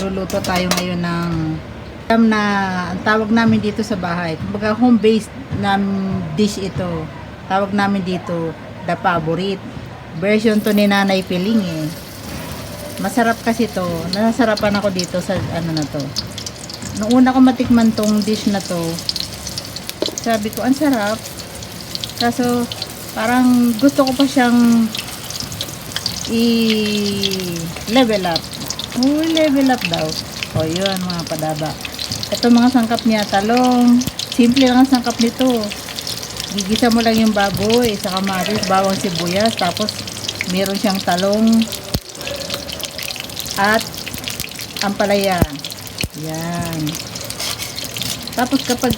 Luluto tayo ngayon ng alam na ang tawag namin dito sa bahay. Kumbaga home-based na dish ito. Tawag namin dito the favorite. Version to ni Nanay Piling eh. Masarap kasi to. Nasarapan ako dito sa ano na to. Nung una ko matikman tong dish na to, sabi ko ang sarap. Kaso parang gusto ko pa siyang i-level up. Level up daw. O yun mga padaba. Ito mga sangkap niya, talong. Simple lang ang sangkap nito. Gigisa mo lang yung baboy sa kamatis, bawang sibuyas, tapos meron siyang talong at ampalaya. Yan. Tapos kapag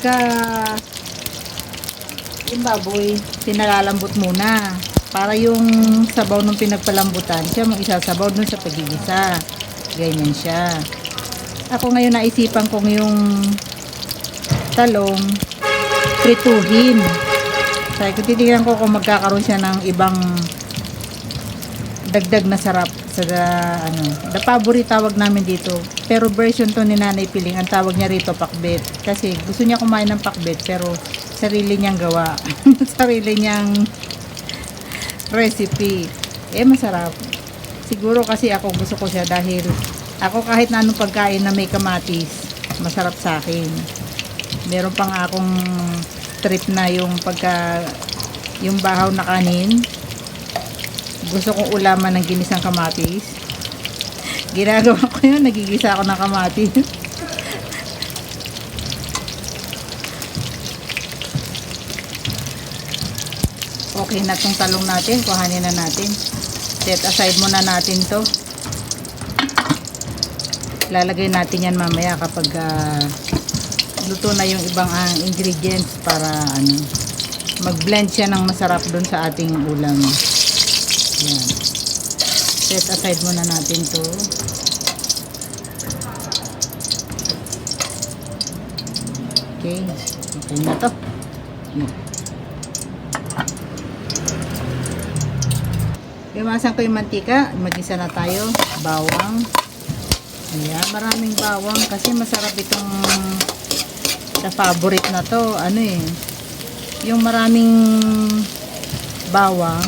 yung baboy, pinalalambot muna para yung sabaw nung pinagpalambutan siya mong isasabaw dun sa pagigisa. Ganyan siya. Ako ngayon naisipan kong yung talong prituhin. Sabi ko, titignan ko kung magkakaroon siya ng ibang dagdag na sarap sa the favorite tawag namin dito. Pero version to ni Nanay Piling, ang tawag niya rito pakbet. Kasi gusto niya kumain ng pakbet pero sarili niyang gawa. Sarili niyang recipe. Masarap. Siguro kasi ako gusto ko siya dahil ako kahit na anong pagkain na may kamatis, masarap sa akin. Meron pang akong trip na yung yung bahaw na kanin. Gusto kong ulaman ng ginisang kamatis. Ginagawa ko yun, nagigisa ako ng kamatis. Okay na tong talong natin, kuhanin na natin. Set aside muna natin to. Lalagay natin yan mamaya kapag luto na yung ibang ingredients para mag-blend siya ng masarap dun sa ating ulam. Yan. Set aside muna natin to. Okay. Okay na to. Imasan ko yung mantika. Mag-isa na tayo. Bawang. Ayan. Maraming bawang kasi masarap itong the favorite na to. Yung maraming bawang.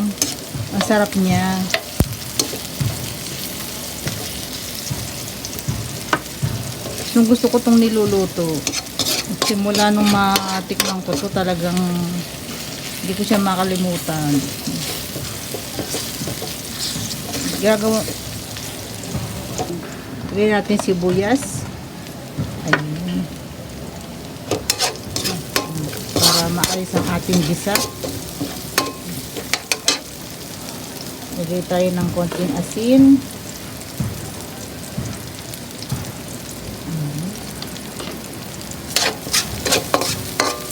Ang sarap niya. Yung gusto ko tong niluluto. Simula nung matikman ko to talagang hindi ko siya makalimutan. Gagawa lagyan natin sibuyas. Ayun. Para maayos ang ating gisa. Lagay tayo ng konting asin.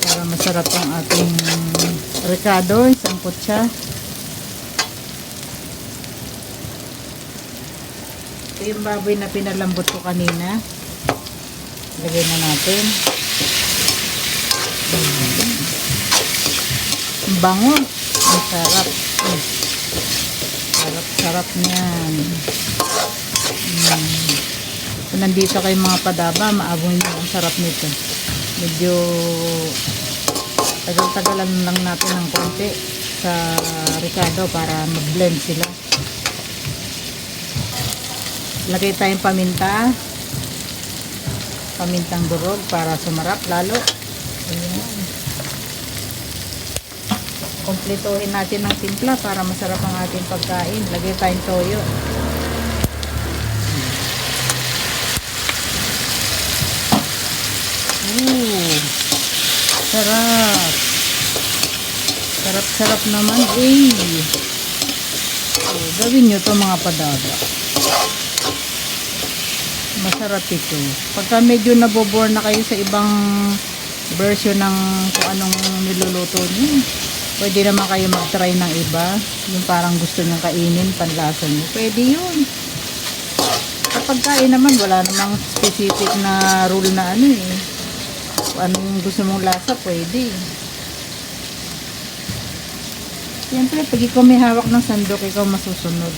Para masarap ang ating ricado. Isang kutsa. Ito yung baboy na pinalambot ko kanina. Lagay na natin. Ang bango. Ang sarap. Sarap niyan. Kung nandito kayo mga padaba, maaboy nyo ang sarap nito. Medyo tagal-tagalan lang natin ng konti sa ricado para mag-blend sila. Lagay tayong paminta. Pamintang durog para sumarap lalo. Ayan. Kompletohin natin ng timpla para masarap ang ating pagkain. Lagay tayong toyo. Sarap. Sarap naman gawin nyo to mga padaba. Masarap ito. Pagka medyo nabobore na kayo sa ibang version ng kung anong niluluto nyo, pwede naman kayo mag-try ng iba. Yung parang gusto nyo kainin, panlasa nyo. Pwede yun. Kapag kain naman, wala namang specific na rule na kung anong gusto mong lasa, pwede. Siyempre, pag ikaw may hawak ng sandok, ikaw masusunod.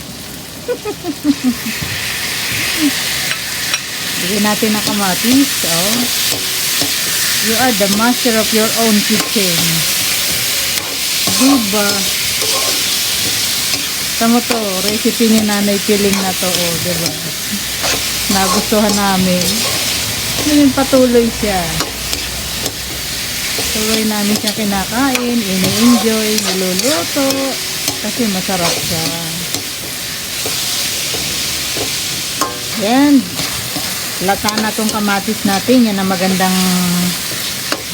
Bigyan natin ng kamatis. Oh. You are the master of your own kitchen. Diba? Tama to, recipe ni Nanay Piling na to. Oh, diba? Nagustuhan namin. Ngayon patuloy siya. Tuloy namin siya kinakain, ini-enjoy, niluluto. Kasi masarap siya. Yan. Lata na tong kamatis natin. Yan ang magandang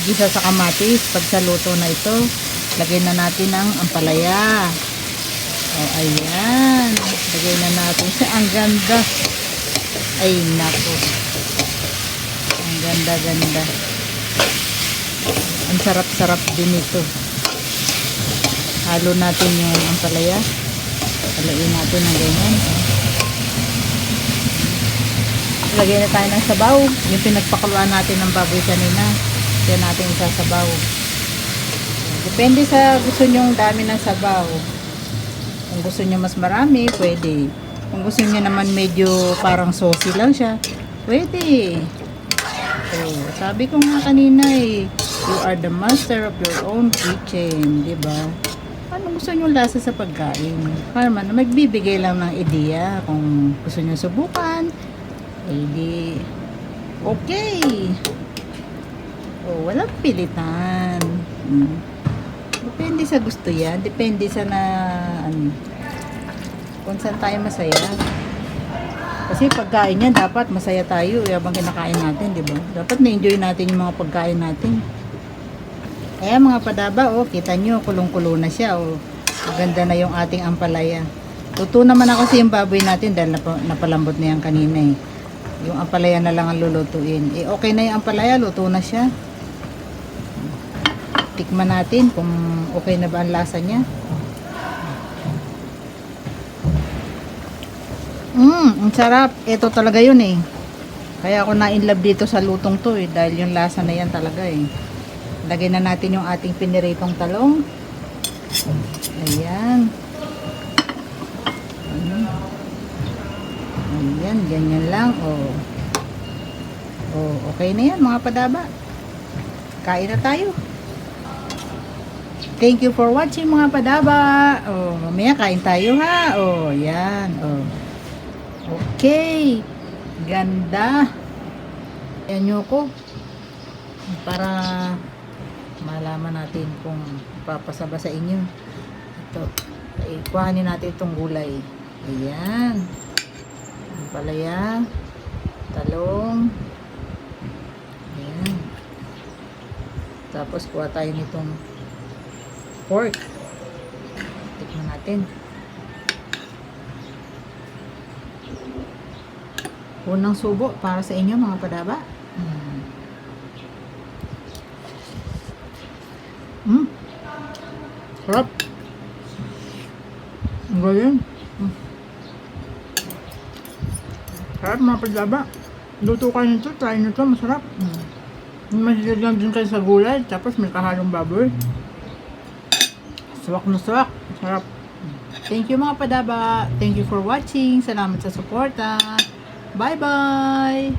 gisa sa kamatis. Pag sa luto na ito, lagay na natin ang ampalaya. O, ayan. Lagay na natin siya. Ang ganda. Ay, naku. Ang ganda-ganda. Ang sarap-sarap din ito. Halo natin yung ampalaya. Haloin natin ng ganyan. Lagay na tayo ng sabaw. Yung pinagpakuluan natin ng baboy kanina. Kaya natin isasabaw. Depende sa gusto nyong dami ng sabaw. Kung gusto nyo mas marami, pwede. Kung gusto nyo naman medyo parang saucy lang siya, pwede. Oh, sabi ko nga kanina you are the master of your own kitchen, diba? Ano gusto nyo lasa sa pagkain? Para man, magbibigay lang ng ideya. Kung gusto nyo subukan, di okay. Oh, walang pilitan. Depende sa gusto yan. Depende sa kung saan tayo masaya. Kasi pagkain yan, dapat masaya tayo habang kinakain natin, di ba? Dapat na-enjoy natin yung mga pagkain natin. Kaya mga padaba, oh, kita nyo, kulong-kulo na siya. Oh. Maganda na yung ating ampalaya. Luto naman na kasi yung baboy natin dahil napalambot na yan kanina eh. Yung ampalaya na lang ang lulutuin. Eh, okay na yung ampalaya, luto na siya. Tikman natin kung okay na ba ang lasa niya. Ang sarap. Ito talaga yun eh. Kaya ako na-inlove dito sa lutong to eh. Dahil yung lasa na yan talaga eh. Lagay na natin yung ating piniritong talong. Ayan. Ayan, ganyan lang. Oh. Oh, okay na yan mga padaba. Kain na tayo. Thank you for watching mga padaba. Oh, mamaya kain tayo ha. Oh, yan. Oh. Okay. Ganda. Ayan nyo ko. Para malaman natin kung papasaba sa inyo. Ito. Kuhanin natin itong gulay. Ayan. Palaya. Talong. Ayan. Tapos kuha tayo nitong pork. Tikman natin. Unang subo para sa inyo mga padaba. Sarap. Ang galing. Sarap mga padaba. Luto kayo nito, try nito, masarap. Mahilig lang din kayo sa gulay, tapos may kahalong baboy. Swak na swak. Sarap. Thank you mga padaba. Thank you for watching. Salamat sa suporta. Bye-bye!